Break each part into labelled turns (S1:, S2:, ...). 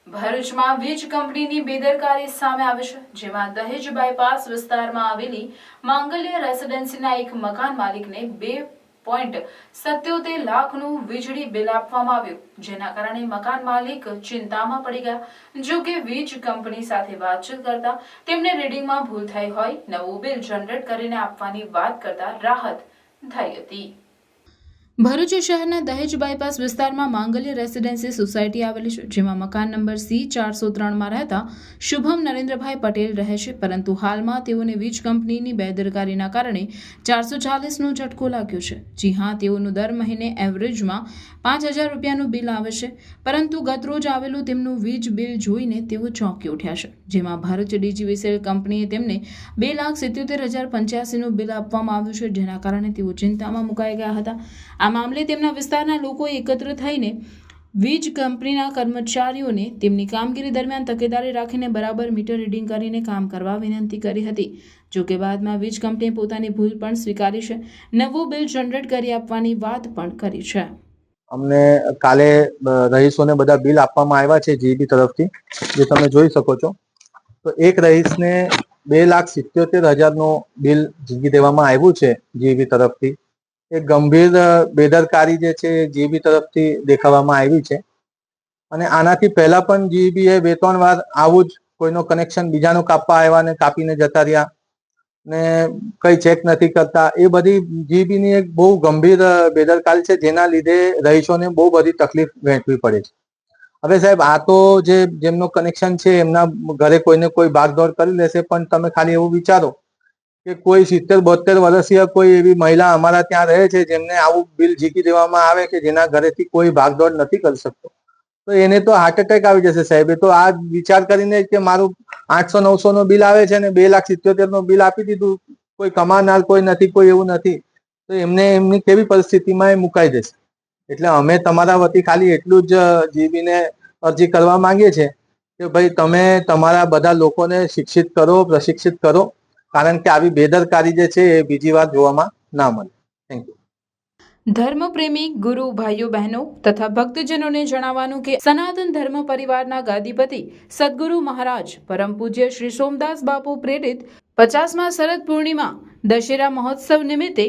S1: ભરૂચમાં વીજ કંપનીની બેદરકારી સામે આવી છે, જેમાં દહેજ બાયપાસ વિસ્તારમાં આવેલી માંગલ્ય રેસિડેન્સીના એક મકાન માલિકને 2.77 લાખનું વીજળી બિલ આપવામાં આવ્યું, જેના કારણે મકાન માલિક ચિંતામાં પડી ગયા। જો કે વીજ કંપની સાથે વાતચીત કરતા તેમને રીડિંગમાં ભૂલ થઈ હોય નવું બિલ જનરેટ કરીને આપવાની વાત કરતા રાહત થઈ હતી। ભરૂચ શહેરના દહેજ બાયપાસ વિસ્તારમાં માંગલ્ય રેસિડેન્સી સોસાયટી આવેલી છે, જેમાં મકાન નંબર C403માં રહેતા શુભમ નરેન્દ્રભાઈ પટેલ રહે છે, પરંતુ હાલમાં તેઓને વીજ કંપનીની બેદરકારીના કારણે 440નો ઝટકો લાગ્યો છે। જી હા, તેઓનું દર મહિને એવરેજમાં 5000 રૂપિયાનું બિલ આવે છે, પરંતુ ગતરોજ આવેલું તેમનું વીજ બિલ જોઈને તેઓ ચોંકી ઉઠ્યા છે, જેમાં ભરૂચ ડીજીવીસીએલ કંપનીએ તેમને 2,77,085નું બિલ આપવામાં આવ્યું છે, જેના કારણે તેઓ ચિંતામાં મુકાઈ ગયા હતા। આ મામલે તેમના વિસ્તારના લોકો એકત્ર થઈને વીજ કંપનીના કર્મચારીઓને તેમની કામગીરી દરમિયાન તકેદારી રાખીને બરાબર મીટર રીડિંગ કરીને કામ કરવા વિનંતી કરી હતી। જો કે બાદમાં વીજ કંપનીએ પોતાની ભૂલ પણ સ્વીકારી છે, નવું બિલ જનરેટ કરી આપવાની વાત પણ કરી છે।
S2: અમને કાલે રહીશોને બધા બિલ આપવામાં આવ્યા છે જીબી તરફથી, જે તમે જોઈ શકો છો। તો એક રહીશને 2,77,000નું બિલ જીબી દેવામાં આવ્યું છે જીબી તરફથી। એક ગંભીર બેદરકારી જે છે જીબી તરફથી દેખાવામાં આવી છે, અને આનાથી પહેલા પણ જીબી એ 2-3 વાર આવું જ કોઈનો કનેક્શન બીજાનું કાપવા આવ્યા ને કાપીને જતા રહ્યા ને કઈ ચેક નથી કરતા। એ બધી જીબીની એક બહુ ગંભીર બેદરકારી છે, જેના લીધે રહીશોને બહુ બધી તકલીફ વહેંચવી પડે છે। હવે સાહેબ, આ તો જેમનો કનેક્શન છે એમના ઘરે કોઈને કોઈ ભાગદોડ કરી લેશે, પણ તમે ખાલી એવું વિચારો કે કોઈ 70-72 વર્ષીય કોઈ એવી મહિલા અમારા ત્યાં રહે છે જેમને આવું બિલ ઝીકી દેવામાં આવે કે જેના ઘરેથી કોઈ ભાગદોડ નથી કરી શકતો, તો એને તો હાર્ટ એટેક આવી જશે સાહેબ। એ તો આ વિચાર કરીને કે મારું 800-900નો બિલ આવે છે ને 2,77,000નું બિલ આપી દીધું, કોઈ કમાનાર કોઈ નથી, કોઈ એવું નથી, તો એમને એમની કેવી પરિસ્થિતિમાં એ મુકાઈ જશે। એટલે અમે તમારા વતી ખાલી એટલું જ જીબીને અરજી કરવા માંગીએ છીએ કે ભાઈ તમે તમારા બધા લોકોને શિક્ષિત કરો, પ્રશિક્ષિત કરો, કારણ કે આવી બેદરકારી જે છે એ બીજી વાર જોવામાં ના મળે। Thank you.
S1: ધર્મપ્રેમી ગુરુ ભાઈઓ બહેનો તથા ભક્તજનોને જણાવવાનું કે સનાતન ધર્મ પરિવારના ગાદીપતિ સદગુરુ મહારાજ પરમ પૂજ્ય શ્રી સોમદાસ બાપુ પ્રેરિત 50મા શરદ પૂર્ણિમા દશેરા મહોત્સવ નિમિત્તે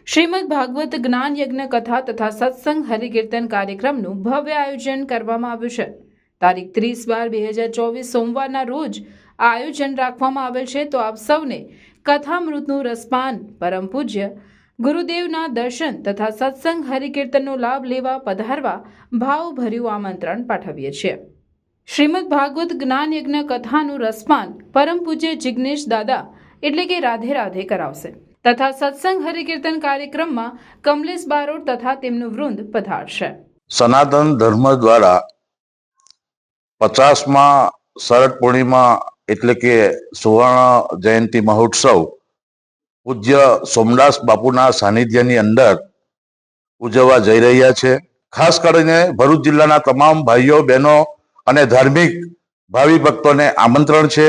S1: શ્રીમદ ભાગવત જ્ઞાન યજ્ઞ કથા તથા સત્સંગ હરિકીર્તન કાર્યક્રમનું ભવ્ય આયોજન કરવામાં આવ્યું છે। તારીખ 30/12/2024 સોમવારના રોજ આ આયોજન રાખવામાં આવેલ છે, તો આપ સૌને કથામૃતનું રસપાન, પરમ પૂજ્ય ગુરુદેવના દર્શન તથા સત્સંગ હરિકીર્તનનો લાભ લેવા પધારવા ભાવભર્યું આમંત્રણ પાઠવીએ છીએ। શ્રીમદ ભાગવત જ્ઞાન યજ્ઞ કથાનું રસપાન પરમ પૂજ્ય જિગ્નેશ દાદા એટલે કે રાધે રાધે કરાવશે, તથા સત્સંગ હરિકીર્તન કાર્યક્રમમાં કમલેશ બારોટ તથા તેમનું વૃંદ પધારશે।
S3: સનાતન ધર્મ દ્વારા 50મા શરદ પૂર્ણિમા એટલે કે સુવર્ણ જયંતિ મહોત્સવ પૂજ્ય સોમદાસ બાપુના સાનિધ્યની અંદર ઉજવવા જઈ રહ્યા છે। ખાસ કરીને ભરૂચ જિલ્લાના તમામ ભાઈઓ બહેનો અને ધાર્મિક ભાવિ ભક્તોને આમંત્રણ છે।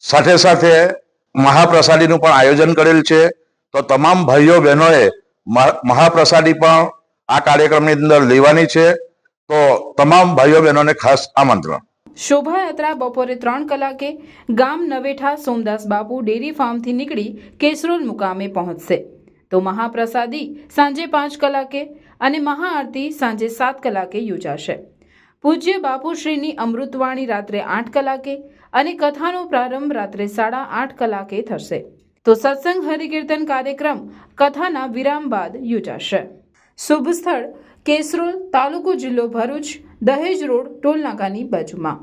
S3: સાથે સાથે મહાપ્રસાદીનું પણ આયોજન કરેલ છે, તો તમામ ભાઈઓ બહેનોએ મહાપ્રસાદી પણ આ કાર્યક્રમની અંદર લેવાની છે, તો તમામ ભાઈઓ બહેનોને ખાસ આમંત્રણ।
S1: શોભાયાત્રા બપોરે 3 કલાકે ગામ નવેઠા સોમદાસ બાપુ ડેરી ફાર્મથી નીકળી કેસરોલ મુકામે પહોંચશે, તો મહાપ્રસાદી સાંજે 5 કલાકે અને મહાઆરતી સાંજે 7 કલાકે યોજાશે। પૂજ્ય બાપુશ્રીની અમૃતવાણી રાત્રે 8 કલાકે અને કથાનો પ્રારંભ રાત્રે 8:30 કલાકે થશે, તો સત્સંગ હરિકીર્તન કાર્યક્રમ કથાના વિરામ બાદ યોજાશે। શુભ સ્થળ કેસરોલ, તાલુકો જિલ્લો ભરૂચ, દહેજ રોડ ટોલ નાકાની બાજુમાં।